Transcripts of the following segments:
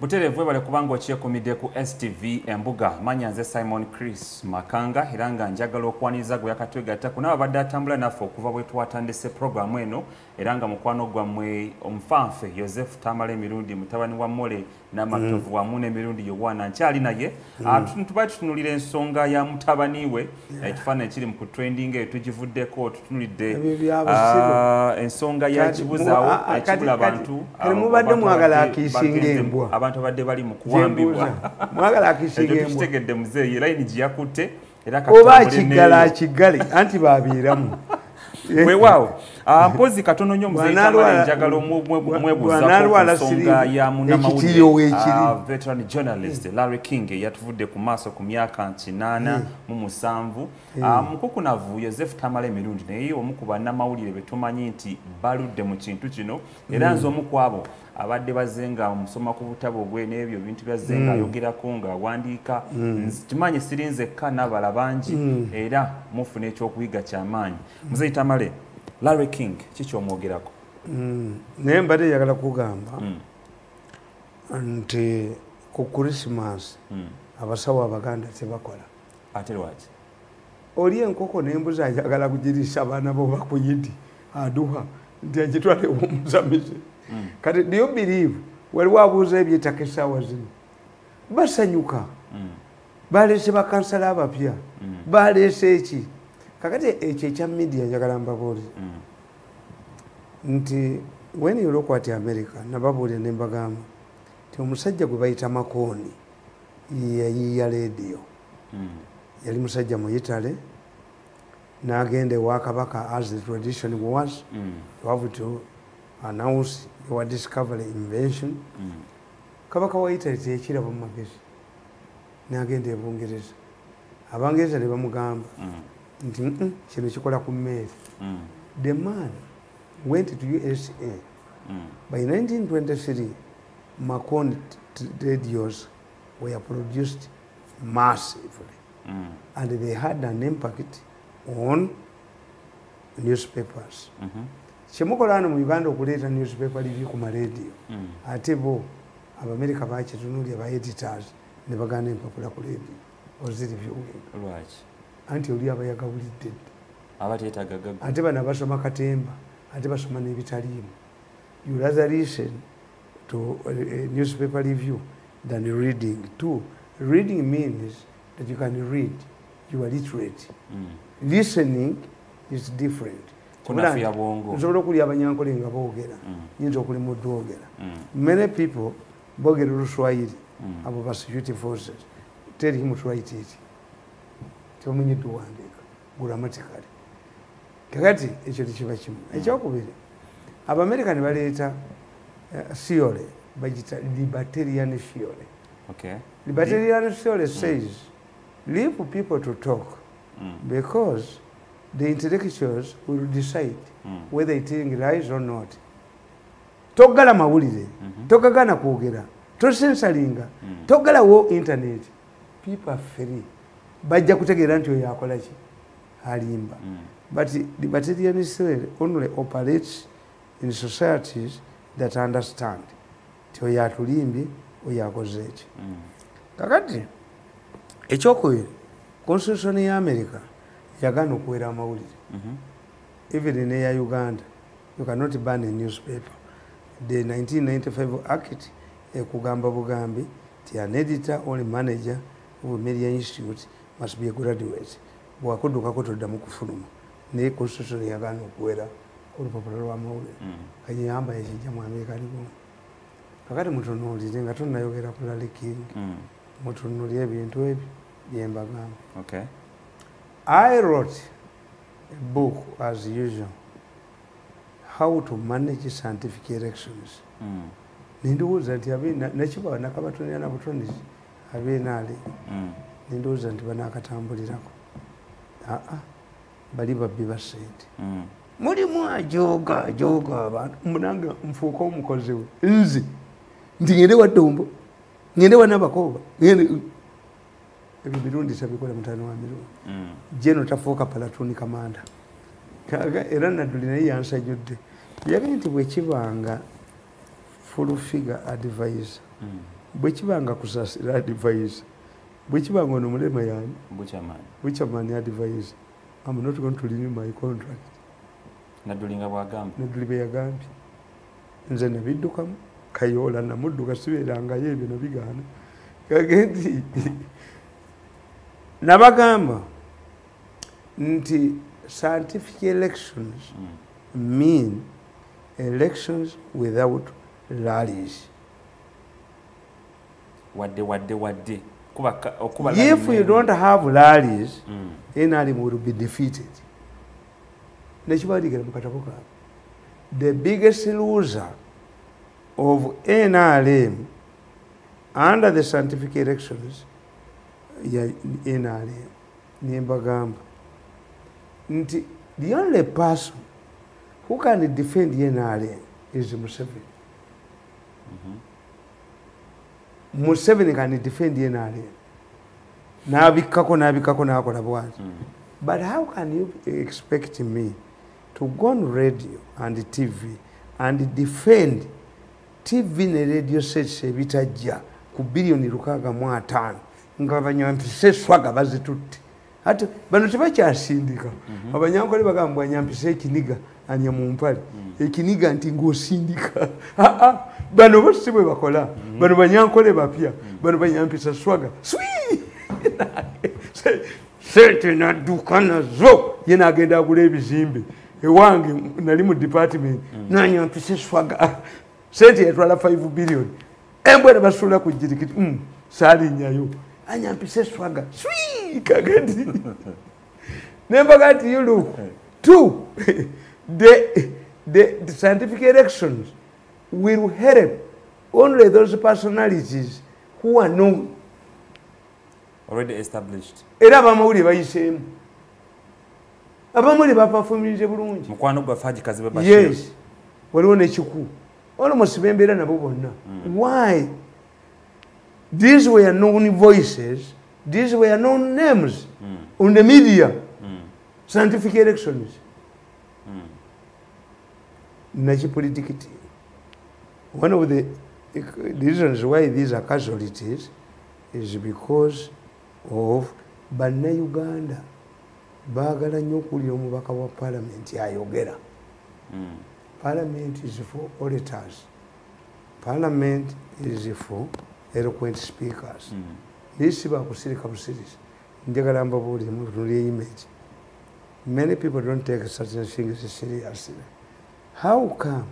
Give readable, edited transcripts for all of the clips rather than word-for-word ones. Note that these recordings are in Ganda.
Buterevu bale kubanga okyekumidde ku STV embuga manyanze Simon Chris Makanga eranga njagala okwaniza gwe yakatwegatta kunaba badde atambula naffe okuva bwe twatandise programu eno eranga mukwano gwammwe omufanfe Joseph Tamale Mirundi mutabani wa Mole n'amatovu wamu ne Mirundi Yowana nkyali naye tubaye tutunulira ensonga ya mutabaniwe ekifaananyi kiri mu trending eyo tugivuddeko tutunulidde ensonga ya kibuzaawo ekibula abantu mubadde mwagala akisinga embwa abantu badde bali mu kuwambibwa mwagala akisinga embwa tukitegedde muzeeyi line giyakutte era oba akigale anti babeeramu weewaawo mpozi katono nnyo muzeeyi Tamale njagala omwebuuzaako ku nsonga ya munnamawulire veteran journalist Larry King yatuvudde ku maaso ku myaka 87 mukukunavu Joseph Tamale Mirundi naye omu ku bannamawulire be tumanyi nti baludde mu kintu kino era nze omu ku abo abadde bazenga omusoma ku butabo bwe n'ebyo bintu byazenga ayogerako nga awandiika kimanyi sirinzekka n'abala bangi era mufuna ekyokuyiga kyamaanyi muzeeyi Tamale Larry King kiki omwogerako naye mbadde njagala kugamba nti ku Christmas abasawo Abaganda tebakola ate lwaki oli enkoko n'embuzi ajagala kugirisa abaana bo bakuyidi aduha nti agitwale omuzamize kati do you believe waliwo abuuza eby'ettaka essaawa zino basanyuka baleese bakansala abapya baleese eki kakati ekyo ekya media njagala mbabuulire nti when you look at America nababuulire ne mbagamba nti omusajja gwe bayita Makooni yayiiya leediyo yali musajja mu Italy n'agenda ewa kabaka as the tradition was you have to announce your discovery invention kabaka wa Italy tekiraba mu magezi n'agenda e Bungereza Abangereza ne bamugamba nti kino kikola ku mmeeri the man went to USA by 1923 Macondo radios were produced massively and they had an impact on newspapers kyemukola wano mu Uganda okuleeta newspaper review ku maradio ate bo Abamerika bakitunuulya ba editors ne bagana empapula ku radio oziriviewing lwaki anti oli abayagawulidde abateetagaga ate bano basoma katemba ate basoma n'ebitaliimu you rather listen to a newspaper review than reading too. Reading means that you can read, you are literate. Listening is different. Nsobola okulya abanyankole nga boogera nyinza okuli muddu ogera many people boogera Oluswayiri abo ba security forces tell him to write it tebamanyi tuwandiika grammatically kakati ekyo tekiba kimu ekyokubiri Abamerika ne baleeta theory bagita libertarian theory. Libertarian theory says leave people to talk because the intellectuals will decide whether it is lies or not. Togala mawulire, togagana kwogera, tosensalinga, togala wo internet. People are free. Bajja kutegeera nti oyo akola ki? Alimba. But the libertarian theory only operates in societies that understand. Ti oyo atulimbye, oyo akoze eki. Kakati ekyokubiri constitution ya America yagana okuwera amawulire. Even in ya Uganda, you cannot ban a newspaper. The 1995 Act ekugamba bugambi ti an editor or a manager of a media institute must be a graduate. Bwakudukako toddamu kufuluma. Naye constitution yagana okuwera olupapula lw'amawulire. Kanyamba ekijja mu America aliwo. Kakati mutunuulire nga tonnayogera ku Larry King. Mutunuulire ebintu ebyo bye mbagamba. I wrote a book, as usual, how to manage scientific elections. Ninduuza nti nakiba nakabatonera nabutonizi abenaali ninduuza nti banakatambulirako bali babbi ba ssente mulimu ajoga abantu munanga nfuuka omukozi we nze nti ngende wa Ddombo ngende wa Nabakoba Mirundi sabikola mutano wa Mirundi jeno tafuuka palatuni kamanda era nadduli naye yansajjudde yagambye nti bwe kibanga full figure advisor bwekibanga kusasira advice bwekibanga ono mulema yani buchaman advice I'm not going to renew my contract nadulinga bwagamba nadulibe yagambye nze nabiddukamu kayola namudduka sibeerangayo ebyo nabigaana kagendi nabagamba nti scientific elections mean elections without rallies. Wadde. If you don't have rallies, NRM will be defeated. The biggest loser of NRM under the scientific elections, NRM, Nimbagamba. The only person who can defend NRM is Museveni. Museveni can defend NRM. But how can you expect me to go on radio and TV and defend TV and radio sets ebitajja ku billion lukaga mu 5 nga banyampise swaga bazitutte ate bano tebakyasindika abanyankole bagamba nyampise ekiniga anya mu mpale ekiniga nti ng'osindika bano bose bwe bakola bano banyankole bapya bano banyampisa swaga sente nadduka nazo ye nagenda agula ebizimbe ewange nali mu department nanyampise swaga sente yatwala 5 billion embwe ne basula ku jirikiti sali nyayo anyampise swaga kagati nembaga ati you look two the scientific elections will help only those personalities who are known already established. Era abamawuli bayisemu abamawuli baperforminze bulungi mukwano gwa faji kazi baba. Yes waliwo nekiku almost bembeera nabo bonna. Why? These were known voices, these were known names on the media. Scientific elections. Nachipolitikiti. One of the reasons why these are casualties is because of Banna Uganda. Bagala nnyo okulira omubaka wa parliament ayogera. Parliament is for orators. Parliament is for eloquent speakers. This is bakusirika busirisi. Njagala mbabuulire mu image. Many people don't take certain things seriously. How come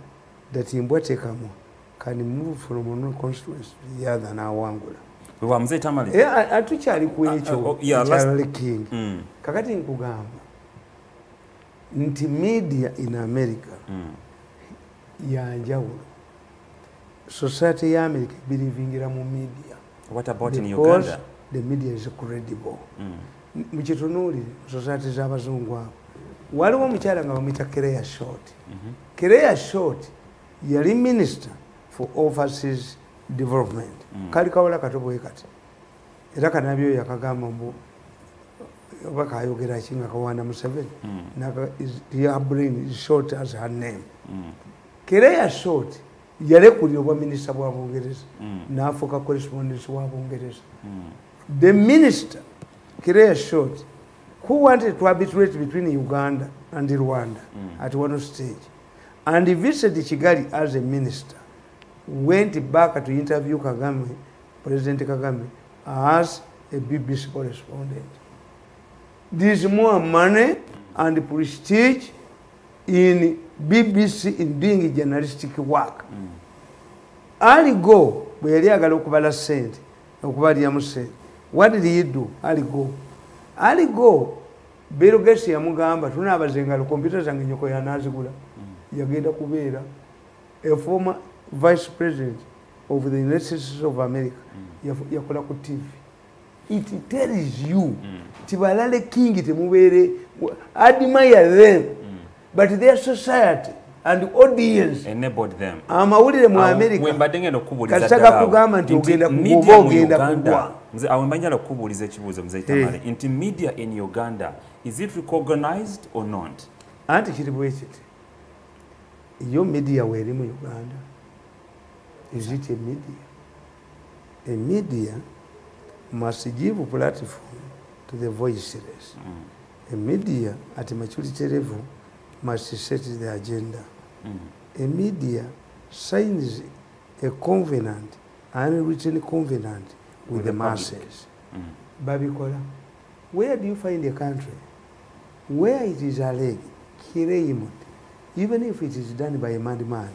that Imbwatekamo can move from one constituency to the other now Wangula? We were mzee Tamale. Atuchali kwecho Charlie King. Kakati nkugamba nti media in America ya njawulo. Society ya America believing mu media. What about in Uganda? Because the media is credible. Muchitunuli society z'abazungu abo. Waliwo mukyala nga bamuyita Kereya Short. Kereya Short yali minister for overseas development. Kali kawala katoboye kati. Era kanabyo yakagamba mbu obaka ayogera kinga kawana Museveni. Naka her brain is short as her name. Kereya Short yalekulira obwa minister bwa Bungereza. N'afuuka correspondence wa Bungereza. The minister, Kereya Short, who wanted to arbitrate between Uganda and Rwanda at one stage, and he visited Kigali as a minister, went back to interview Kagame, President Kagame, as a BBC correspondent. There is more money and prestige in BBC in doing journalistic work. Ali go, where he agala sent, what did he do? Ali go. Bill Gates yamugamba tunabazenga computer zange nyoko yanazigula. Yagenda kubeera a former vice president of the United States of America. Yakola ku TV. It tells you Tibalale King temubere admire them, but their society and audience enabled them. Amawulire mu America. Wembadenge nokubuliza kasaka kugamba nti ogenda kugoba ogenda kugwa. Nze awembanyala kubuliza ekibuuzo mzee Tamale. Inti media in Uganda, is it recognized or not? Anti kiri bwekiti. Yo media weri mu Uganda. Is it a media? a media must give a platform to the voiceless. A media at a maturity level must set the agenda. A media signs a covenant, an unwritten covenant with the masses. Babikola, where do you find a country where it is alleged, claimed, even if it is done by a madman,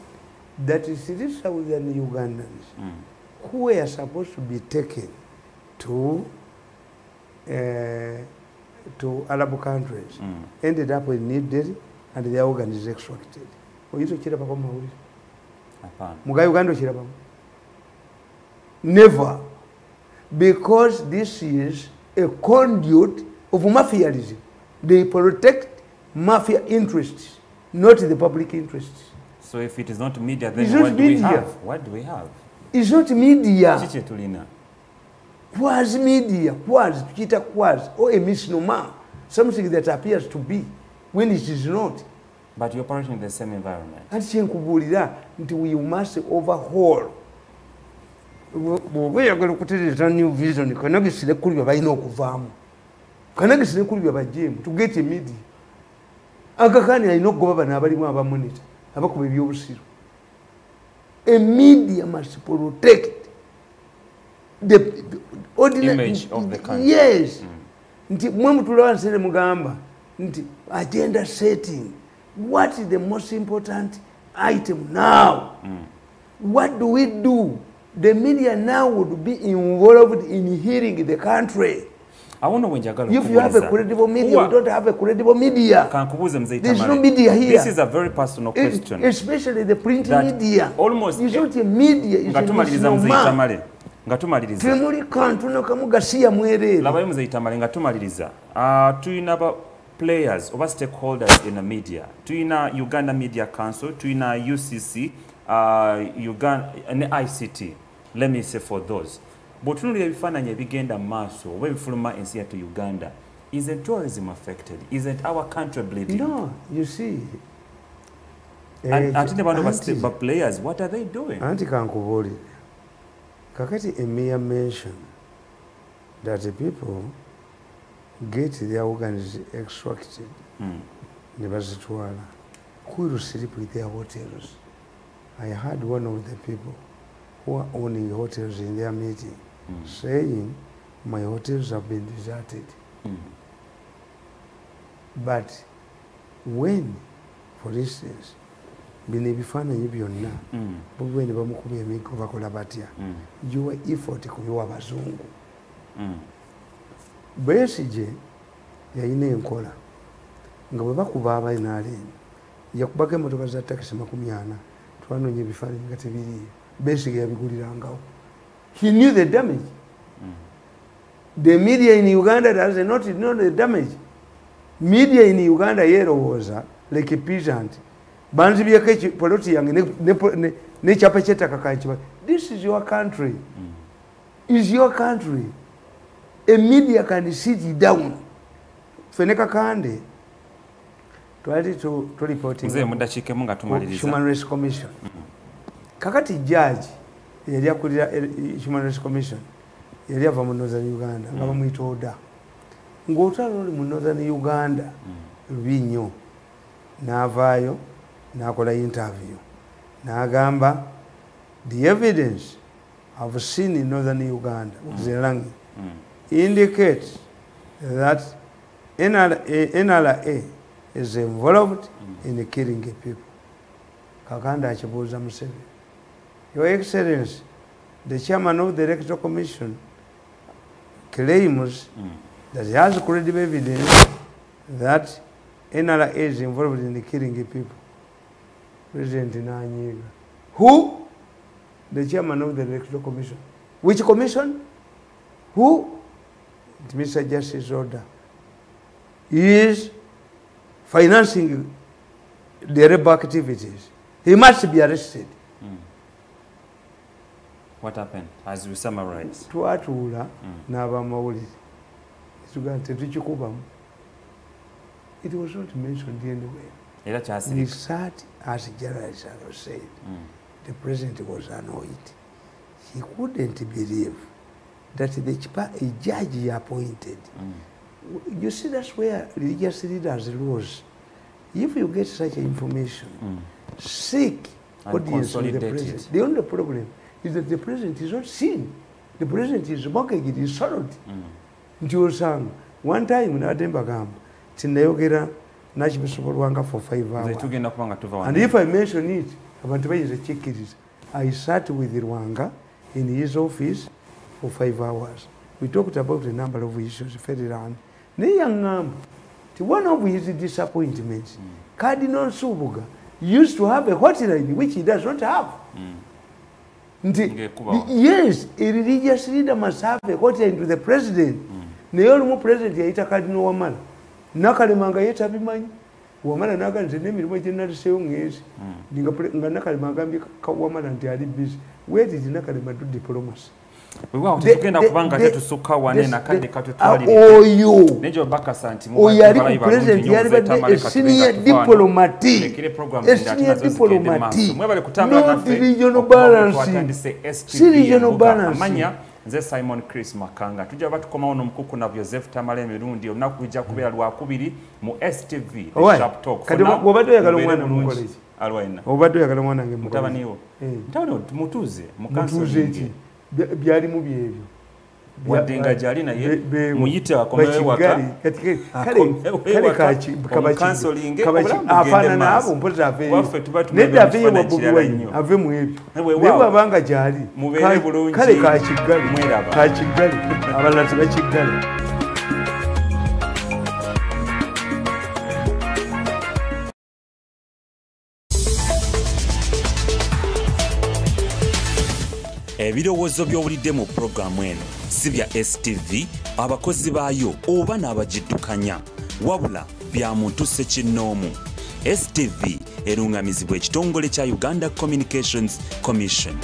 that is these southern Ugandans who were supposed to be taken to Arab countries, ended up in New Delhi and their organ is extracted. Never. Because this is a conduit of mafiaism. They protect mafia interests, not the public interests. So if it is not media, then what do we have? What do we have? It's not media. Quasi media, quasi, tukita quasi, or a misnomer, something that appears to be when it is not. But you're operating in the same environment. And we must overhaul. We are going to put it a new vision. To get a media. Agakani I know governor monitor. A media must protect the image of the country. Yes. Agenda setting. What is the most important item now? What do we do? The media now would be involved in healing the country. I wonder when if you have a credible media, we don't have a credible media. There's no media here. This is a very personal question. Especially the print media. Almost. It's not a media, it's a misnomer. Temuli kantu nokamugasiya mwerere. Labayo muzaitamale ngatumaliriza. Tuyina players oba stakeholders in the media. Tuyina Uganda Media Council, tuyina UCC, Uganda and ICT. Let me say for those. Botunuli ebifaananyi ebigenda maaso oba ebifuluma ensi yattu Uganda. Isn't tourism affected? Isn't our country bleeding? No, you see. And the players, what are they doing? Anti kankubuli. Kakati a mere mention that the people get their organs extracted. Who will sleep with their hotels? I heard one of the people who are owning hotels in their meeting saying, my hotels have been deserted. But when, for instance, binibifaananyi byonna bwe ne bamukuba emiggo bakola batya giwa effort kubiwa abazungu. Besigye yalina enkola nga bwe bakuba abainaaleeni yakubako emmotoka za takisi 40 twanoonya ebifaananyi nga tebiriiyo. Besigye yabigulirangawo. He knew the damage. The media in Uganda does not know the damage. Media in Uganda yerowooza like a peasant. Banzibyeko poloti yange n'ekyapa ky'ettaka kankiba. This is your country. Is your country. A media can sit down. Fene kakande twali to reporting Human Rights Commission. Kakati judge yali akulira Human Rights Commission yali ava mu Northern Uganda nga bamuyita Oda. Ng'otwala oli mu Northern Uganda lubi nnyo n'avaayo n'akola interview n'agamba the evidence I've seen in Northern Uganda Zelangi indicates that NRA is involved in killing people. Kakanda achibuuza Museveni, Your Excellency, the chairman of the Electoral Commission claims that he has credible evidence that NRA is involved in killing people. President Nanyiga. Who? The chairman of the Electoral Commission. Which commission? Who? It Mr. Justice Order. He is financing the rebel activities. He must be arrested. What happened? As we summarize. Twatula n'aba mawulire. It was not mentioned anywhere. He sat as General Salo said. The president was annoyed. he couldn't believe that a judge he appointed. You see, that's where religious leaders lose. If you get such information, seek audience with the president. The only problem is that the president is not seen. The president is mocking it, is sorrowed. One time, Tinayogera Nachibisobolwanga for 5 hours. And if I mention it, I sat with Rwanga in his office for 5 hours. We talked about a number of issues. One of his disappointments, Cardinal Subuga used to have a hotline which he does not have. Yes, a religious leader must have a hotline to the president. The president yaita Cardinal Wamala. Nakalimanga yeta bimanyi. Wamala naga nzene mirimo general seyongezi. Nga nakalimanga mbi Wamala nti ali busy. Where did Nakalima do diplomacy? Wow, tukenda kubanga tetu suka wanena kandi katutwali. Nejo baka santi mu yali president yali bade senior diplomat. Senior diplomat. Mwebale kutambula nafe. Regional balance. Regional balance. Amanya nze Simon Chris Makanga. Tujja batukoma ono mkuku na Joseph Tamale Mirundi onakuija kubera lwakubiri mu STV Sharp Talk. Kadi wabadde yakala mwana mu college. Alwaina. Wabadde yakala mwana nge mu. Mutabaniwo. Mutabaniwo mutuze mu council. Byali mu byebyo wadenga jali na ye muyite akomewe waka kale kachi counseling afana nabo mpoza ave nenda ave wa Bobi Wine ave mu ebyo nebo abanga jali mubere bulungi kale kachi gali mweraba kachi gali abalatu bachigali. Ebirowoozo by'owulidde mu puroguramu eno si bya STV abakozi baayo oba n'abagiddukanya wabula bya muntu ssekinnoomu. STV erungamizibwa ekitongole kya Uganda Communications Commission.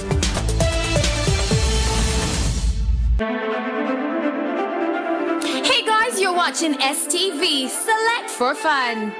Hey guys, you're watching STV. Select for fun.